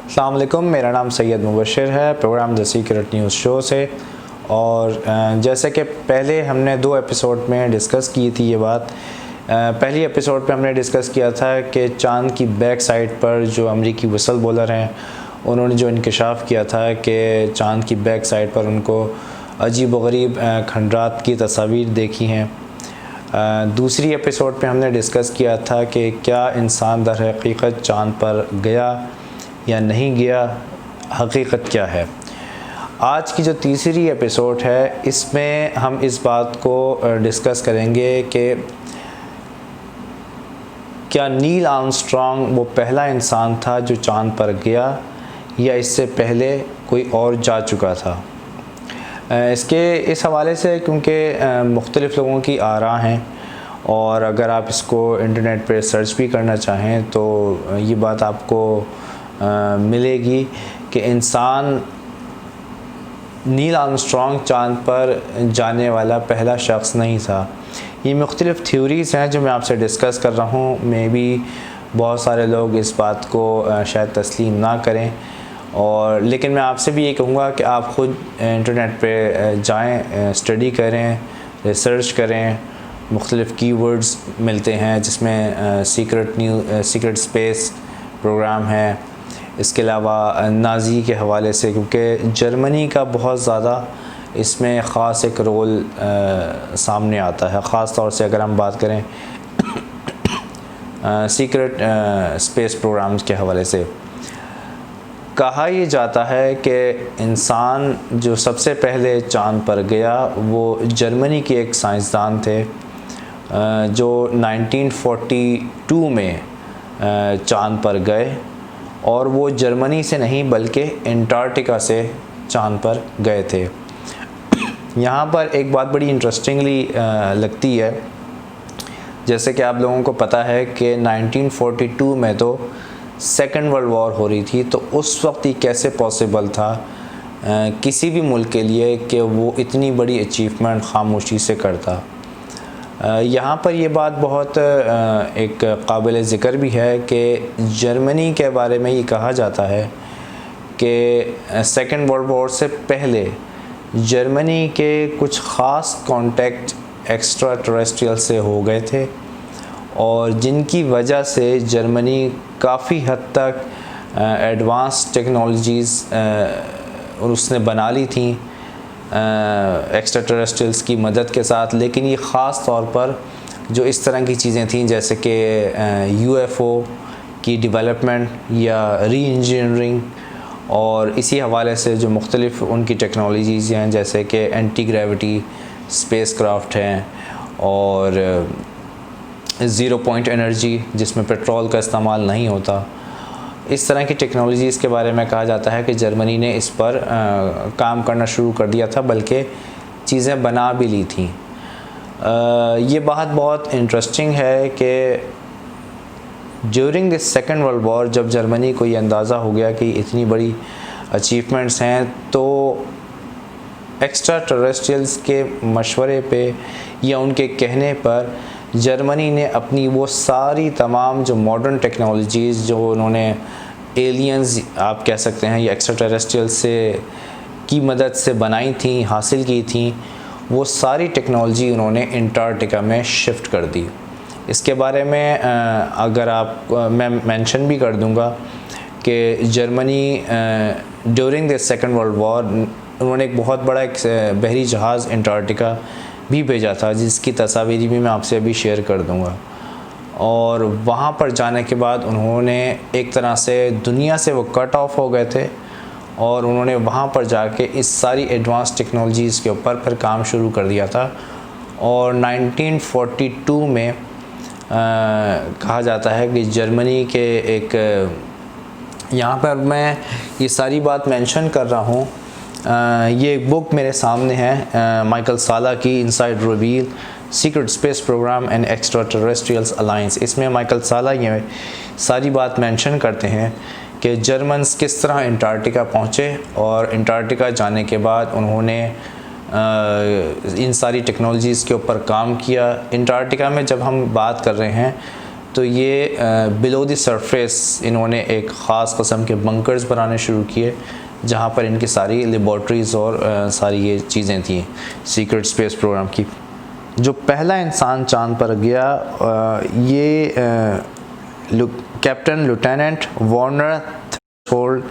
अस्सलाम वालेकुम, मेरा नाम सैयद मुबशर है। Program the secret news show से। और जैसे कि पहले हमने 2 एपिसोड में डिस्कस की थी ये बात। पहली एपिसोड पे हमने डिस्कस किया था कि चांद की बैक साइड पर जो अमरीकी विसल बॉलर हैं उन्होंने जो इंकशाफ किया था कि चांद की बैक साइड पर उनको अजीब व गरीब खंडरात की तस्वीर देखी हैं। दूसरी एपिसोड पे हमने डिस्कस किया था कि क्या इंसान दर हकीकत चांद पर गया या नहीं गया, हकीकत क्या है। आज की जो तीसरी एपिसोड है इसमें हम इस बात को डिस्कस करेंगे कि क्या नील आर्मस्ट्रॉन्ग वो पहला इंसान था जो चांद पर गया या इससे पहले कोई और जा चुका था। इस हवाले से क्योंकि मुख्तलिफ़ लोगों की आरा हैं और अगर आप इसको इंटरनेट पर सर्च भी करना चाहें तो ये बात आपको मिलेगी कि इंसान नील आर्मस्ट्रॉन्ग चांद पर जाने वाला पहला शख्स नहीं था। ये मुख्तलिफ़ थ्योरीज़ हैं जो मैं आपसे डिस्कस कर रहा हूँ। मे बी बहुत सारे लोग इस बात को शायद तस्लीम ना करें, और लेकिन मैं आपसे भी ये कहूँगा कि आप ख़ुद इंटरनेट पे जाएं, स्टडी करें, रिसर्च करें। मुख्तलिफ़ कीवर्ड्स मिलते हैं जिसमें सीक्रेट स्पेस प्रोग्राम है। इसके अलावा नाज़ी के हवाले से, क्योंकि जर्मनी का बहुत ज़्यादा इसमें ख़ास एक रोल सामने आता है, ख़ास तौर से अगर हम बात करें सीक्रेट स्पेस प्रोग्राम्स के हवाले से। कहा यह जाता है कि इंसान जो सबसे पहले चांद पर गया वो जर्मनी के एक साइंसदान थे जो 1942 में चांद पर गए, और वो जर्मनी से नहीं बल्कि अंटार्कटिका से चांद पर गए थे। यहाँ पर एक बात बड़ी इंटरेस्टिंगली लगती है, जैसे कि आप लोगों को पता है कि 1942 में तो सेकेंड वर्ल्ड वॉर हो रही थी, तो उस वक्त ये कैसे पॉसिबल था किसी भी मुल्क के लिए कि वो इतनी बड़ी अचीवमेंट खामोशी से करता। यहाँ पर ये बात बहुत एक काबिल ज़िक्र भी है कि जर्मनी के बारे में ये कहा जाता है कि सेकेंड वर्ल्ड वॉर से पहले जर्मनी के कुछ ख़ास कॉन्टैक्ट एक्स्ट्रा टेरेस्ट्रियल से हो गए थे, और जिनकी वजह से जर्मनी काफ़ी हद तक एडवांस टेक्नोलॉजीज़ उसने बना ली थी एक्स्ट्रा टेरेस्ट्रियल्स की मदद के साथ। लेकिन ये ख़ास तौर पर जो इस तरह की चीज़ें थीं जैसे कि यूएफओ की डेवलपमेंट या री इंजीनियरिंग, और इसी हवाले से जो मुख्तलिफ़ उनकी टेक्नोलॉजीज़ हैं जैसे कि एंटी ग्रेविटी स्पेस क्राफ्ट हैं और ज़ीरो पॉइंट एनर्जी जिसमें पेट्रोल का इस्तेमाल नहीं होता। इस तरह की टेक्नोलॉजीज़ के बारे में कहा जाता है कि जर्मनी ने इस पर काम करना शुरू कर दिया था, बल्कि चीज़ें बना भी ली थी। ये बात बहुत इंटरेस्टिंग है कि during this second world war जब जर्मनी को ये अंदाज़ा हो गया कि इतनी बड़ी अचीवमेंट्स हैं, तो एक्स्ट्रा टेरेस्ट्रियल्स के मशवरे पे या उनके कहने पर जर्मनी ने अपनी वो सारी तमाम जो मॉडर्न टेक्नोलॉजीज़ जो उन्होंने एलियंस आप कह सकते हैं या एक्स्ट्रा टेरेस्ट्रियल से की मदद से बनाई थी, हासिल की थी, वो सारी टेक्नोलॉजी उन्होंने अंटार्कटिका में शिफ्ट कर दी। इसके बारे में अगर आप मैं मेंशन भी कर दूंगा कि Germany during the second world war उन्होंने एक बहुत बड़ा एक बहरी जहाज़ अंटार्कटिका भी भेजा था, जिसकी तस्वीर भी मैं आपसे अभी शेयर कर दूंगा। और वहाँ पर जाने के बाद उन्होंने एक तरह से दुनिया से वो कट ऑफ हो गए थे, और उन्होंने वहाँ पर जाके इस सारी एडवांस टेक्नोलॉजीज़ के ऊपर फिर काम शुरू कर दिया था। और 1942 में कहा जाता है कि जर्मनी के एक यहाँ पर मैं ये सारी बात मेंशन कर रहा हूँ, ये एक बुक मेरे सामने है माइकल साला की inside reveal secret space program and extra terrestrials alliance. इसमें माइकल साला ये सारी बात मेंशन करते हैं कि जर्मन्स किस तरह अंटार्कटिका पहुँचे, और अंटार्कटिका जाने के बाद उन्होंने इन सारी टेक्नोलॉजीज़ के ऊपर काम किया। अंटार्कटिका में जब हम बात कर रहे हैं तो ये बिलो द सरफेस इन्होंने एक ख़ास किस्म के बंकर्स बनाने शुरू किए जहाँ पर इनकी सारी लेबॉर्ट्रीज़ और सारी ये चीज़ें थी सीक्रेट स्पेस प्रोग्राम की। जो पहला इंसान चांद पर गया ये कैप्टन लेफ्टिनेंट वार्नर थोर्ड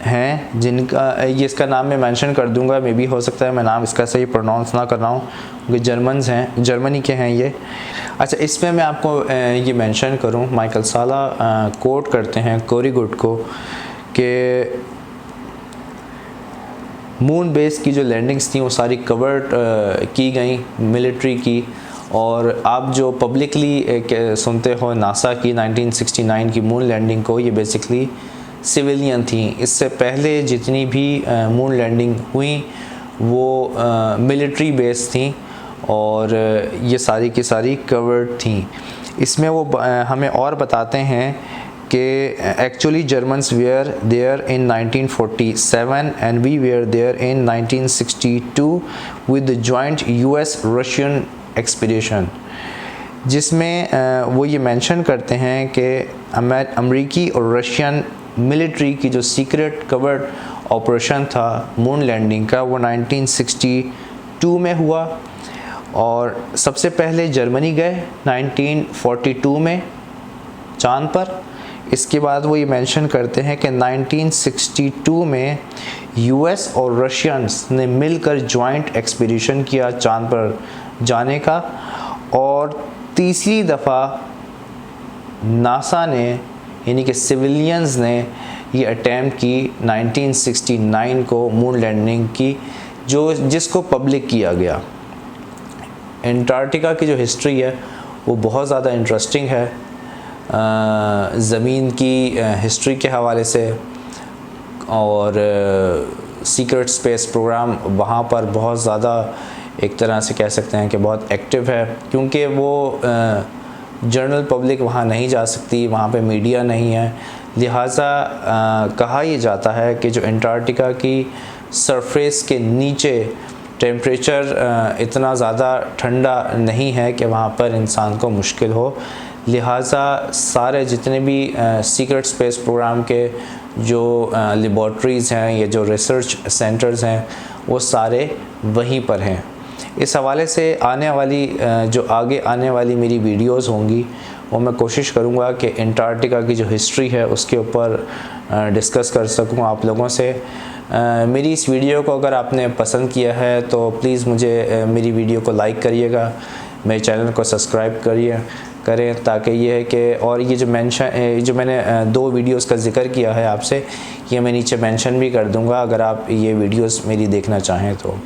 हैं, जिनका ये इसका नाम मैं मेंशन कर दूंगा, मे बी हो सकता है मैं नाम इसका सही प्रोनाउंस ना कर रहा हूँ, क्योंकि जर्मन्स हैं, जर्मनी के हैं ये। अच्छा, इसमें मैं आपको ये मेंशन करूँ, माइकल साला कोट करते हैं कोरीगुड को कि मून बेस की जो लैंडिंग्स थी वो सारी कवर्ड की गई मिलिट्री की, और आप जो पब्लिकली सुनते हो नासा की 1969 की मून लैंडिंग को, ये बेसिकली सिविलियन थी। इससे पहले जितनी भी मून लैंडिंग हुई वो मिलिट्री बेस थी और ये सारी की सारी कवर्ड थी। इसमें वो हमें और बताते हैं कि actually Germans were there in 1947 and we were there in 1962 with the joint US Russian expedition, जिसमें वो ये मेंशन करते हैं कि अमेरिकी और रशियन मिलिट्री की जो सीक्रेट कवर्ड ऑपरेशन था मून लैंडिंग का वो 1962 में हुआ, और सबसे पहले जर्मनी गए 1942 में चांद पर। इसके बाद वो ये मेंशन करते हैं कि 1962 में यूएस और रशियंस ने मिलकर जॉइंट एक्सपीडिशन किया चांद पर जाने का, और तीसरी दफ़ा नासा ने यानी कि सिविलियंस ने ये अटैम्प्ट की 1969 को मून लैंडिंग की, जिसको पब्लिक किया गया। एंटार्क्टिका की जो हिस्ट्री है वो बहुत ज़्यादा इंटरेस्टिंग है ज़मीन की हिस्ट्री के हवाले से, और सीक्रेट स्पेस प्रोग्राम वहाँ पर बहुत ज़्यादा एक तरह से कह सकते हैं कि बहुत एक्टिव है, क्योंकि वो जनरल पब्लिक वहाँ नहीं जा सकती, वहाँ पे मीडिया नहीं है, लिहाजा कहा यह जाता है कि जो एंटार्क्टिका की सरफेस के नीचे टेम्परेचर इतना ज़्यादा ठंडा नहीं है कि वहाँ पर इंसान को मुश्किल हो, लिहाजा सारे जितने भी सीक्रेट स्पेस प्रोग्राम के जो लेबॉर्ट्रीज़ हैं या जो रिसर्च सेंटर्स हैं वो सारे वहीं पर हैं। इस हवाले से आने वाली जो आगे आने वाली मेरी वीडियोस होंगी वो मैं कोशिश करूँगा कि एंटार्क्टिका की जो हिस्ट्री है उसके ऊपर डिस्कस कर सकूँ आप लोगों से। मेरी इस वीडियो को अगर आपने पसंद किया है तो प्लीज़ मुझे मेरी वीडियो को लाइक करिएगा, मेरे चैनल को सब्सक्राइब करें, ताकि ये है कि और ये जो मैंने 2 वीडियोस का जिक्र किया है आपसे, ये मैं नीचे मेंशन भी कर दूंगा अगर आप ये वीडियोस मेरी देखना चाहें तो।